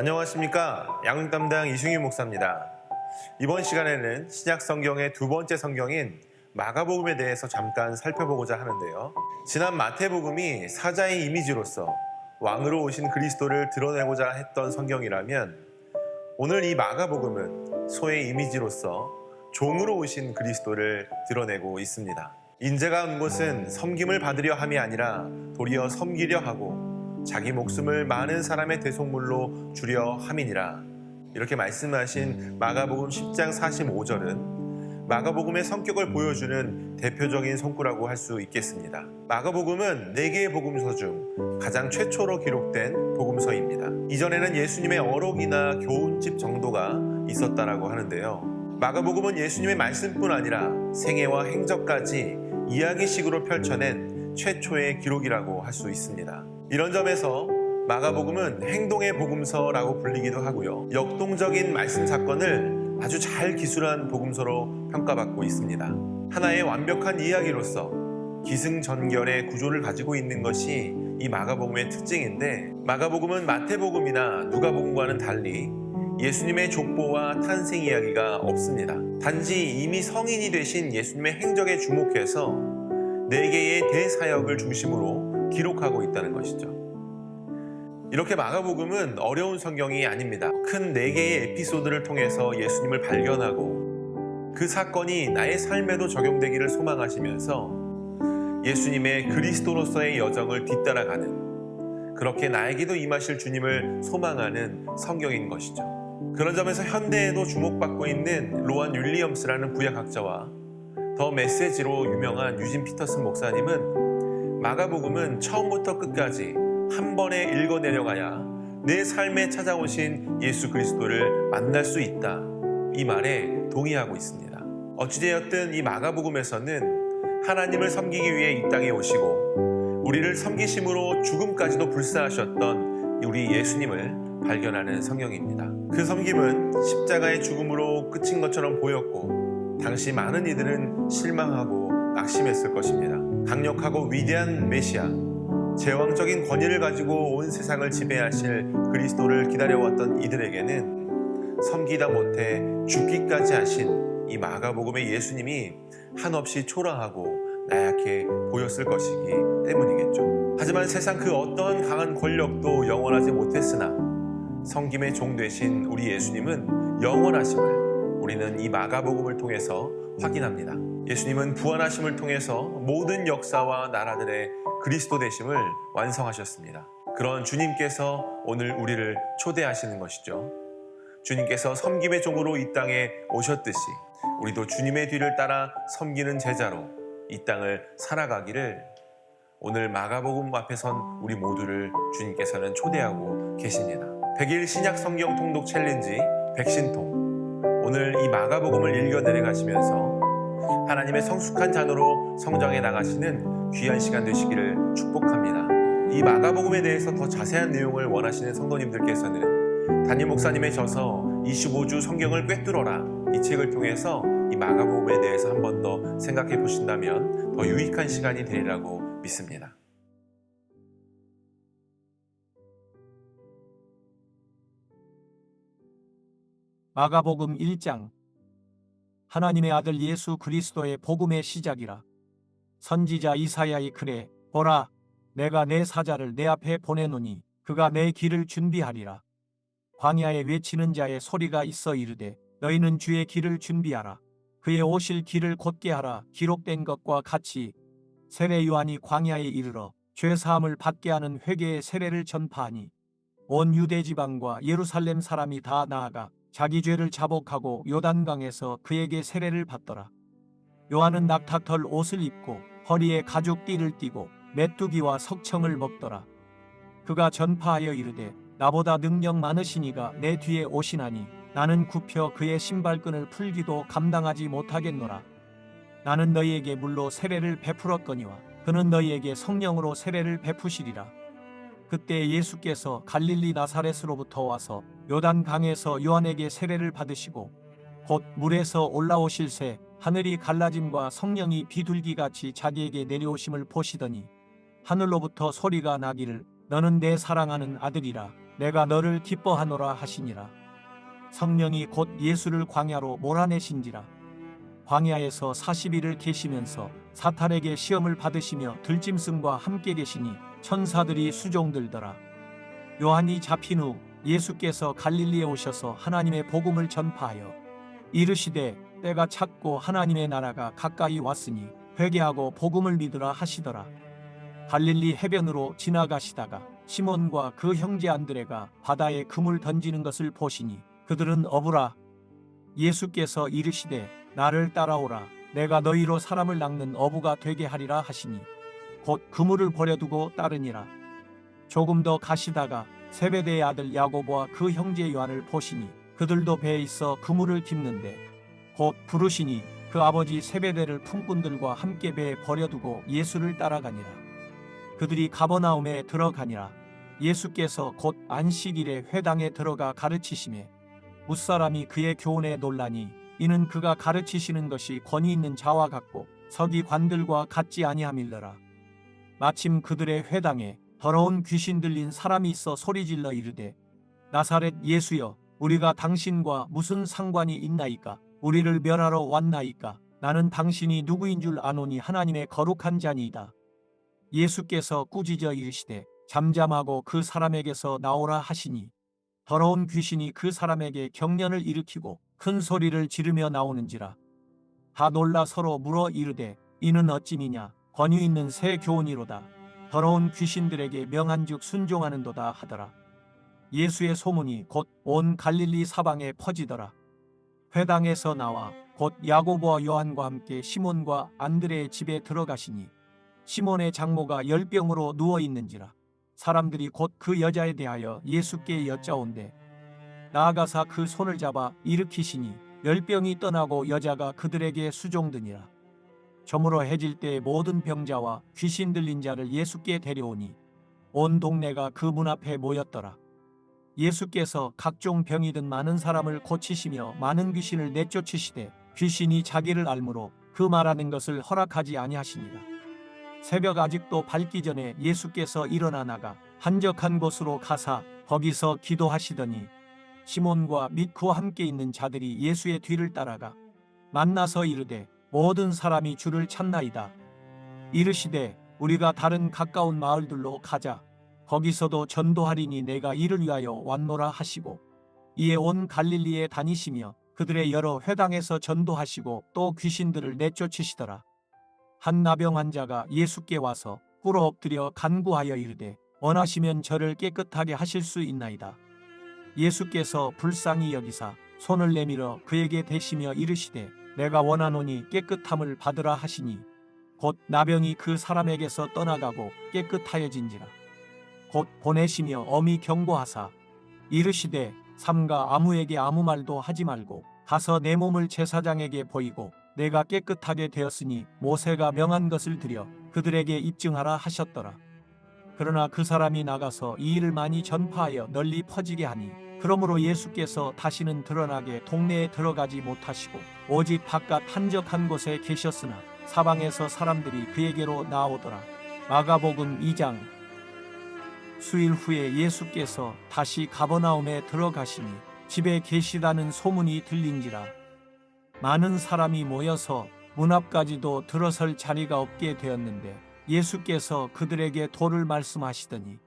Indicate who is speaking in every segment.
Speaker 1: 안녕하십니까. 양육 담당 이승희 목사입니다. 이번 시간에는 신약 성경의 두 번째 성경인 마가복음에 대해서 잠깐 살펴보고자 하는데요. 지난 마태복음이 사자의 이미지로서 왕으로 오신 그리스도를 드러내고자 했던 성경이라면 오늘 이 마가복음은 소의 이미지로서 종으로 오신 그리스도를 드러내고 있습니다. 인자가 온 곳은 섬김을 받으려 함이 아니라 도리어 섬기려 하고 자기 목숨을 많은 사람의 대속물로 주려 함이니라. 이렇게 말씀하신 마가복음 10장 45절은 마가복음의 성격을 보여주는 대표적인 성구라고 할 수 있겠습니다. 마가복음은 4개의 복음서 중 가장 최초로 기록된 복음서입니다. 이전에는 예수님의 어록이나 교훈집 정도가 있었다라고 하는데요. 마가복음은 예수님의 말씀뿐 아니라 생애와 행적까지 이야기식으로 펼쳐낸 최초의 기록이라고 할 수 있습니다. 이런 점에서 마가복음은 행동의 복음서라고 불리기도 하고요. 역동적인 말씀 사건을 아주 잘 기술한 복음서로 평가받고 있습니다. 하나의 완벽한 이야기로서 기승전결의 구조를 가지고 있는 것이 이 마가복음의 특징인데, 마가복음은 마태복음이나 누가복음과는 달리 예수님의 족보와 탄생 이야기가 없습니다. 단지 이미 성인이 되신 예수님의 행적에 주목해서 4개의 대사역을 중심으로 기록하고 있다는 것이죠. 이렇게 마가복음은 어려운 성경이 아닙니다. 큰 4개의 에피소드를 통해서 예수님을 발견하고 그 사건이 나의 삶에도 적용되기를 소망하시면서 예수님의 그리스도로서의 여정을 뒤따라가는, 그렇게 나에게도 임하실 주님을 소망하는 성경인 것이죠. 그런 점에서 현대에도 주목받고 있는 로안 윌리엄스라는 구약학자와 더 메시지로 유명한 유진 피터슨 목사님은 마가복음은 처음부터 끝까지 한 번에 읽어내려가야 내 삶에 찾아오신 예수 그리스도를 만날 수 있다, 이 말에 동의하고 있습니다. 어찌되었든 이 마가복음에서는 하나님을 섬기기 위해 이 땅에 오시고 우리를 섬기심으로 죽음까지도 불사하셨던 우리 예수님을 발견하는 성경입니다. 그 섬김은 십자가의 죽음으로 끝인 것처럼 보였고 당시 많은 이들은 실망하고 낙심했을 것입니다. 강력하고 위대한 메시아, 제왕적인 권위를 가지고 온 세상을 지배하실 그리스도를 기다려왔던 이들에게는 섬기다 못해 죽기까지 하신 이 마가복음의 예수님이 한없이 초라하고 나약해 보였을 것이기 때문이겠죠. 하지만 세상 그 어떠한 강한 권력도 영원하지 못했으나 섬김의 종 되신 우리 예수님은 영원하심을 우리는 이 마가복음을 통해서 확인합니다. 예수님은 부활하심을 통해서 모든 역사와 나라들의 그리스도 되심을 완성하셨습니다. 그런 주님께서 오늘 우리를 초대하시는 것이죠. 주님께서 섬김의 종으로 이 땅에 오셨듯이 우리도 주님의 뒤를 따라 섬기는 제자로 이 땅을 살아가기를 오늘 마가복음 앞에 선 우리 모두를 주님께서는 초대하고 계십니다. 100일 신약 성경 통독 챌린지 백신통, 오늘 이 마가복음을 읽어 내려가시면서 하나님의 성숙한 자녀로 성장해 나가시는 귀한 시간 되시기를 축복합니다. 이 마가복음에 대해서 더 자세한 내용을 원하시는 성도님들께서는 담임 목사님의 저서 25주 성경을 꿰뚫어라, 이 책을 통해서 이 마가복음에 대해서 한 번 더 생각해 보신다면 더 유익한 시간이 되리라고 믿습니다.
Speaker 2: 마가복음 1장. 하나님의 아들 예수 그리스도의 복음의 시작이라. 선지자 이사야의 글에 보라, 내가 내 사자를 내 앞에 보내노니 그가 내 길을 준비하리라. 광야에 외치는 자의 소리가 있어 이르되 너희는 주의 길을 준비하라. 그의 오실 길을 곧게 하라. 기록된 것과 같이 세례 요한이 광야에 이르러 죄사함을 받게 하는 회개의 세례를 전파하니 온 유대 지방과 예루살렘 사람이 다 나아가 자기 죄를 자복하고 요단강에서 그에게 세례를 받더라. 요한은 낙타털 옷을 입고 허리에 가죽띠를 띠고 메뚜기와 석청을 먹더라. 그가 전파하여 이르되 나보다 능력 많으시니가 내 뒤에 오시나니 나는 굽혀 그의 신발끈을 풀기도 감당하지 못하겠노라. 나는 너희에게 물로 세례를 베풀었거니와 그는 너희에게 성령으로 세례를 베푸시리라. 그때 예수께서 갈릴리 나사렛으로부터 와서 요단강에서 요한에게 세례를 받으시고 곧 물에서 올라오실새 하늘이 갈라짐과 성령이 비둘기같이 자기에게 내려오심을 보시더니 하늘로부터 소리가 나기를 너는 내 사랑하는 아들이라 내가 너를 기뻐하노라 하시니라. 성령이 곧 예수를 광야로 몰아내신지라. 광야에서 40일을 계시면서 사탄에게 시험을 받으시며 들짐승과 함께 계시니 천사들이 수종들더라. 요한이 잡힌 후 예수께서 갈릴리에 오셔서 하나님의 복음을 전파하여 이르시되 때가 찼고 하나님의 나라가 가까이 왔으니 회개하고 복음을 믿으라 하시더라. 갈릴리 해변으로 지나가시다가 시몬과 그 형제 안드레가 바다에 금을 던지는 것을 보시니 그들은 어부라. 예수께서 이르시되 나를 따라오라. 내가 너희로 사람을 낚는 어부가 되게 하리라 하시니 곧 그물을 버려두고 따르니라. 조금 더 가시다가 세베대의 아들 야고보와 그 형제 요한을 보시니 그들도 배에 있어 그물을 깁는데 곧 부르시니 그 아버지 세베대를 품꾼들과 함께 배에 버려두고 예수를 따라가니라. 그들이 가버나움에 들어가니라. 예수께서 곧 안식일에 회당에 들어가 가르치시매 무사람이 그의 교훈에 놀라니 이는 그가 가르치시는 것이 권위 있는 자와 같고 서기관들과 같지 아니함일러라. 마침 그들의 회당에 더러운 귀신 들린 사람이 있어 소리질러 이르되 나사렛 예수여 우리가 당신과 무슨 상관이 있나이까? 우리를 멸하러 왔나이까? 나는 당신이 누구인 줄 아노니 하나님의 거룩한 자니이다. 예수께서 꾸짖어 이르시되 잠잠하고 그 사람에게서 나오라 하시니 더러운 귀신이 그 사람에게 경련을 일으키고 큰 소리를 지르며 나오는지라. 다 놀라 서로 물어 이르되 이는 어찌미냐? 권위 있는 새 교훈이로다. 더러운 귀신들에게 명한즉 순종하는도다 하더라. 예수의 소문이 곧 온 갈릴리 사방에 퍼지더라. 회당에서 나와 곧 야고보와 요한과 함께 시몬과 안드레의 집에 들어가시니 시몬의 장모가 열병으로 누워 있는지라. 사람들이 곧 그 여자에 대하여 예수께 여짜온대 나아가사 그 손을 잡아 일으키시니 열병이 떠나고 여자가 그들에게 수종드니라. 저물어 해질 때 모든 병자와 귀신 들린 자를 예수께 데려오니 온 동네가 그 문 앞에 모였더라. 예수께서 각종 병이 든 많은 사람을 고치시며 많은 귀신을 내쫓으시되 귀신이 자기를 알므로 그 말하는 것을 허락하지 아니하시니라. 새벽 아직도 밝기 전에 예수께서 일어나 나가 한적한 곳으로 가사 거기서 기도하시더니 시몬과 및 그와 함께 있는 자들이 예수의 뒤를 따라가 만나서 이르되 모든 사람이 주를 찾나이다. 이르시되 우리가 다른 가까운 마을들로 가자. 거기서도 전도하리니 내가 이를 위하여 왔노라 하시고 이에 온 갈릴리에 다니시며 그들의 여러 회당에서 전도하시고 또 귀신들을 내쫓으시더라. 한 나병 환자가 예수께 와서 꿇어 엎드려 간구하여 이르되 원하시면 저를 깨끗하게 하실 수 있나이다. 예수께서 불쌍히 여기사 손을 내밀어 그에게 대시며 이르시되 내가 원하노니 깨끗함을 받으라 하시니 곧 나병이 그 사람에게서 떠나가고 깨끗하여진지라. 곧 보내시며 엄히 경고하사 이르시되 삼가 아무에게 아무 말도 하지 말고 가서 내 몸을 제사장에게 보이고 내가 깨끗하게 되었으니 모세가 명한 것을 드려 그들에게 입증하라 하셨더라. 그러나 그 사람이 나가서 이 일을 많이 전파하여 널리 퍼지게 하니 그러므로 예수께서 다시는 드러나게 동네에 들어가지 못하시고 오직 바깥 한적한 곳에 계셨으나 사방에서 사람들이 그에게로 나오더라. 마가복음 2장. 수일 후에 예수께서 다시 가버나움에 들어가시니 집에 계시다는 소문이 들린지라. 많은 사람이 모여서 문 앞까지도 들어설 자리가 없게 되었는데 예수께서 그들에게 도를 말씀하시더니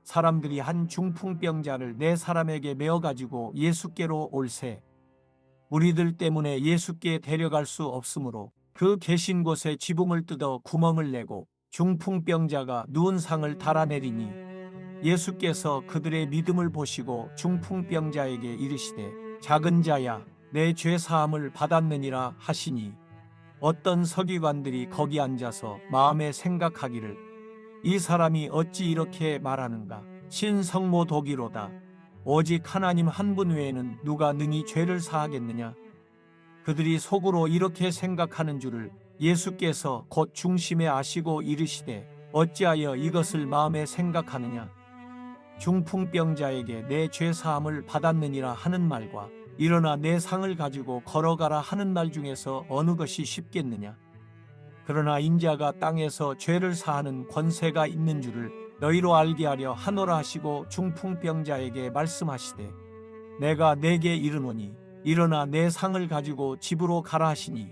Speaker 2: 사람들이 한 중풍병자를 네 사람에게 메어가지고 예수께로 올세 우리들 때문에 예수께 데려갈 수 없으므로 그 계신 곳에 지붕을 뜯어 구멍을 내고 중풍병자가 누운 상을 달아내리니 예수께서 그들의 믿음을 보시고 중풍병자에게 이르시되 작은 자야 내 죄 사함을 받았느니라 하시니 어떤 서기관들이 거기 앉아서 마음에 생각하기를 이 사람이 어찌 이렇게 말하는가 신성모 독이로다. 오직 하나님 한 분 외에는 누가 능히 죄를 사하겠느냐. 그들이 속으로 이렇게 생각하는 줄을 예수께서 곧 중심에 아시고 이르시되 어찌하여 이것을 마음에 생각하느냐. 중풍병자에게 내 죄 사함을 받았느니라 하는 말과 일어나 내 상을 가지고 걸어가라 하는 말 중에서 어느 것이 쉽겠느냐. 그러나 인자가 땅에서 죄를 사하는 권세가 있는 줄을 너희로 알게 하려 하노라 하시고 중풍병자에게 말씀하시되 내가 내게 이르노니 일어나 내 상을 가지고 집으로 가라 하시니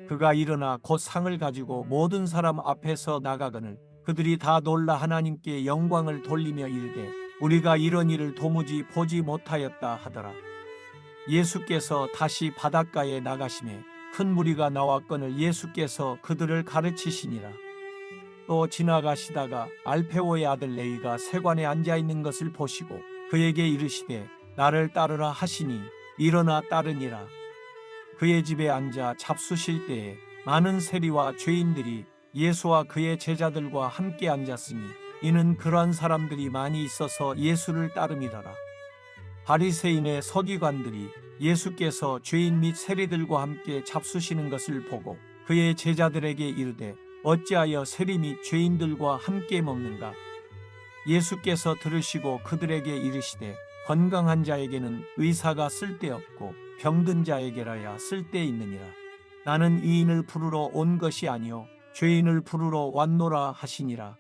Speaker 2: 그가 일어나 곧 상을 가지고 모든 사람 앞에서 나가거늘 그들이 다 놀라 하나님께 영광을 돌리며 이르되 우리가 이런 일을 도무지 보지 못하였다 하더라. 예수께서 다시 바닷가에 나가시매 큰 무리가 나왔거늘 예수께서 그들을 가르치시니라. 또 지나가시다가 알페오의 아들 레위가 세관에 앉아 있는 것을 보시고 그에게 이르시되 나를 따르라 하시니 일어나 따르니라. 그의 집에 앉아 잡수실 때에 많은 세리와 죄인들이 예수와 그의 제자들과 함께 앉았으니 이는 그러한 사람들이 많이 있어서 예수를 따름이라라. 바리새인의 서기관들이 예수께서 죄인 및 세리들과 함께 잡수시는 것을 보고 그의 제자들에게 이르되 어찌하여 세리 및 죄인들과 함께 먹는가? 예수께서 들으시고 그들에게 이르시되 건강한 자에게는 의사가 쓸데없고 병든 자에게라야 쓸데있느니라. 나는 이인을 부르러 온 것이 아니요 죄인을 부르러 왔노라 하시니라.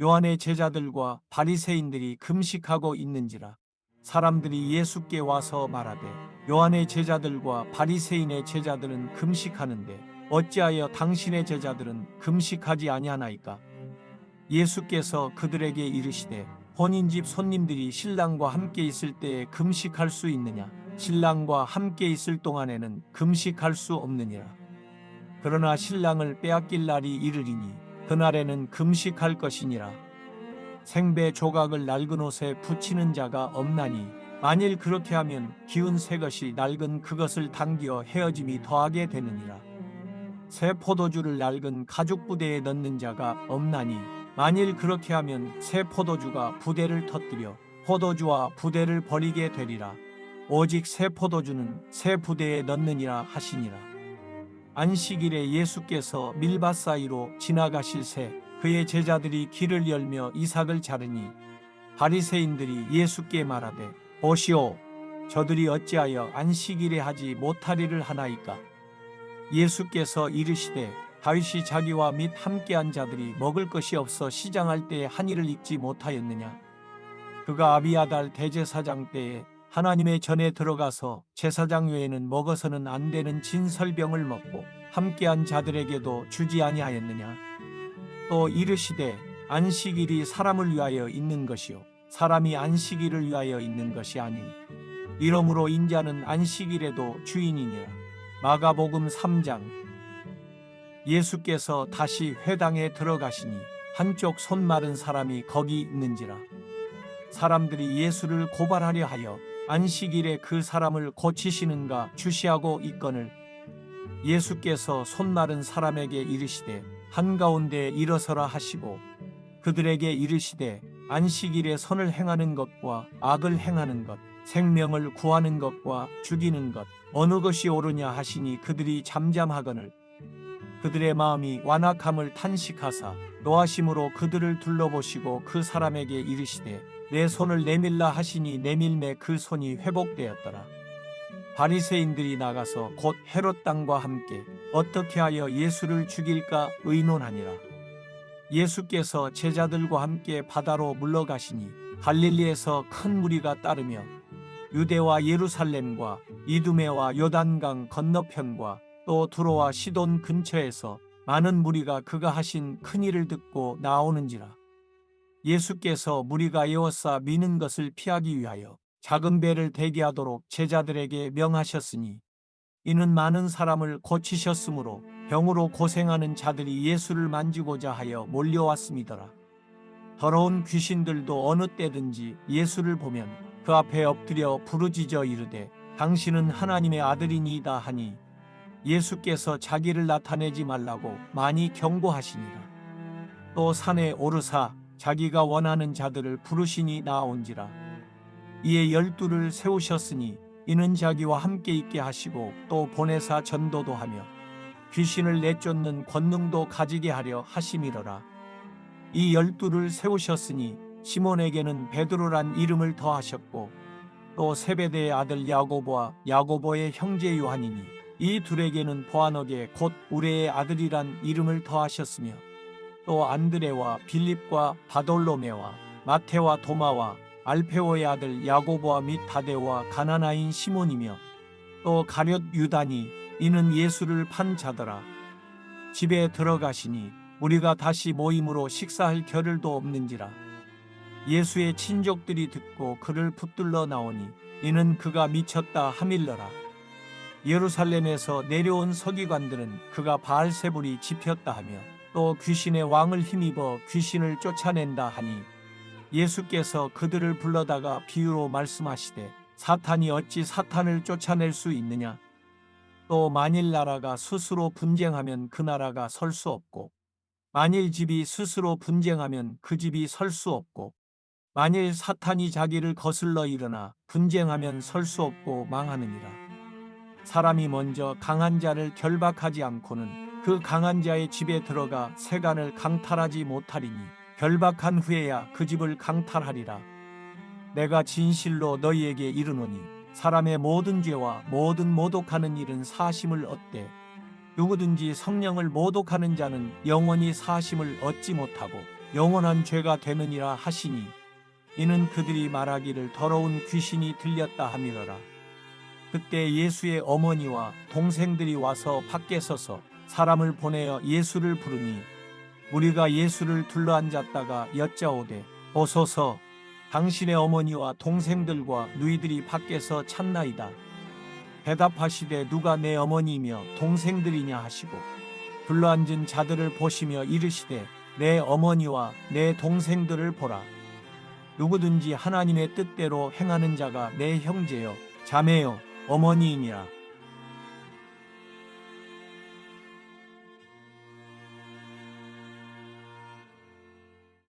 Speaker 2: 요한의 제자들과 바리새인들이 금식하고 있는지라. 사람들이 예수께 와서 말하되 요한의 제자들과 바리새인의 제자들은 금식하는데 어찌하여 당신의 제자들은 금식하지 아니하나이까? 예수께서 그들에게 이르시되 본인 집 손님들이 신랑과 함께 있을 때에 금식할 수 있느냐? 신랑과 함께 있을 동안에는 금식할 수 없느니라. 그러나 신랑을 빼앗길 날이 이르리니 그날에는 금식할 것이니라. 생배 조각을 낡은 옷에 붙이는 자가 없나니 만일 그렇게 하면 기운 새 것이 낡은 그것을 당기어 헤어짐이 더하게 되느니라. 새 포도주를 낡은 가죽 부대에 넣는 자가 없나니 만일 그렇게 하면 새 포도주가 부대를 터뜨려 포도주와 부대를 버리게 되리라. 오직 새 포도주는 새 부대에 넣느니라 하시니라. 안식일에 예수께서 밀밭 사이로 지나가실새 그의 제자들이 길을 열며 이삭을 자르니 바리새인들이 예수께 말하되 보시오 저들이 어찌하여 안식일에 하지 못하리를 하나이까? 예수께서 이르시되 다윗이 자기와 및 함께한 자들이 먹을 것이 없어 시장할 때에 한 일을 잊지 못하였느냐? 그가 아비아달 대제사장 때에 하나님의 전에 들어가서 제사장 외에는 먹어서는 안 되는 진설병을 먹고 함께한 자들에게도 주지 아니하였느냐? 또 이르시되 안식일이 사람을 위하여 있는 것이요 사람이 안식일을 위하여 있는 것이 아니니 이러므로 인자는 안식일에도 주인이니라. 마가복음 3장. 예수께서 다시 회당에 들어가시니 한쪽 손 마른 사람이 거기 있는지라. 사람들이 예수를 고발하려 하여 안식일에 그 사람을 고치시는가 주시하고 있거늘 예수께서 손 마른 사람에게 이르시되 한가운데 일어서라 하시고 그들에게 이르시되 안식일에 선을 행하는 것과 악을 행하는 것 생명을 구하는 것과 죽이는 것 어느 것이 옳으냐 하시니 그들이 잠잠하거늘 그들의 마음이 완악함을 탄식하사 노하심으로 그들을 둘러보시고 그 사람에게 이르시되 내 손을 내밀라 하시니 내밀매 그 손이 회복되었더라. 바리새인들이 나가서 곧 헤롯 당과 함께 어떻게 하여 예수를 죽일까 의논하니라. 예수께서 제자들과 함께 바다로 물러가시니 갈릴리에서 큰 무리가 따르며 유대와 예루살렘과 이두메와 요단강 건너편과 또 두로와 시돈 근처에서 많은 무리가 그가 하신 큰 일을 듣고 나오는지라. 예수께서 무리가 에워싸 미는 것을 피하기 위하여 작은 배를 대기하도록 제자들에게 명하셨으니 이는 많은 사람을 고치셨으므로 병으로 고생하는 자들이 예수를 만지고자 하여 몰려왔음이더라. 더러운 귀신들도 어느 때든지 예수를 보면 그 앞에 엎드려 부르짖어 이르되 당신은 하나님의 아들이니이다 하니 예수께서 자기를 나타내지 말라고 많이 경고하시니라. 또 산에 오르사 자기가 원하는 자들을 부르시니 나온지라. 이에 12를 세우셨으니 이는 자기와 함께 있게 하시고 또 보내사 전도도 하며 귀신을 내쫓는 권능도 가지게 하려 하심이러라. 이 12를 세우셨으니 시몬에게는 베드로란 이름을 더하셨고 또 세베대의 아들 야고보와 야고보의 형제 요한이니 이 둘에게는 보아너게 곧 우레의 아들이란 이름을 더하셨으며 또 안드레와 빌립과 바돌로메와 마테와 도마와 알페오의 아들 야고보와 및 다데와 가나나인 시몬이며 또 가룟 유다니 이는 예수를 판 자더라. 집에 들어가시니 우리가 다시 모임으로 식사할 겨를도 없는지라. 예수의 친족들이 듣고 그를 붙들러 나오니 이는 그가 미쳤다 하밀러라. 예루살렘에서 내려온 서기관들은 그가 바알세불이 집혔다 하며 또 귀신의 왕을 힘입어 귀신을 쫓아낸다 하니 예수께서 그들을 불러다가 비유로 말씀하시되 사탄이 어찌 사탄을 쫓아낼 수 있느냐. 또 만일 나라가 스스로 분쟁하면 그 나라가 설 수 없고 만일 집이 스스로 분쟁하면 그 집이 설 수 없고 만일 사탄이 자기를 거슬러 일어나 분쟁하면 설 수 없고 망하느니라. 사람이 먼저 강한 자를 결박하지 않고는 그 강한 자의 집에 들어가 세간을 강탈하지 못하리니 결박한 후에야 그 집을 강탈하리라. 내가 진실로 너희에게 이르노니 사람의 모든 죄와 모든 모독하는 일은 사심을 얻되 누구든지 성령을 모독하는 자는 영원히 사심을 얻지 못하고 영원한 죄가 되느니라 하시니 이는 그들이 말하기를 더러운 귀신이 들렸다 함이러라. 그때 예수의 어머니와 동생들이 와서 밖에 서서 사람을 보내어 예수를 부르니 우리가 예수를 둘러앉았다가 여짜오되 오소서 당신의 어머니와 동생들과 누이들이 밖에서 찾나이다. 대답하시되 누가 내 어머니이며 동생들이냐 하시고 둘러앉은 자들을 보시며 이르시되 내 어머니와 내 동생들을 보라. 누구든지 하나님의 뜻대로 행하는 자가 내 형제요 자매요 어머니이니라.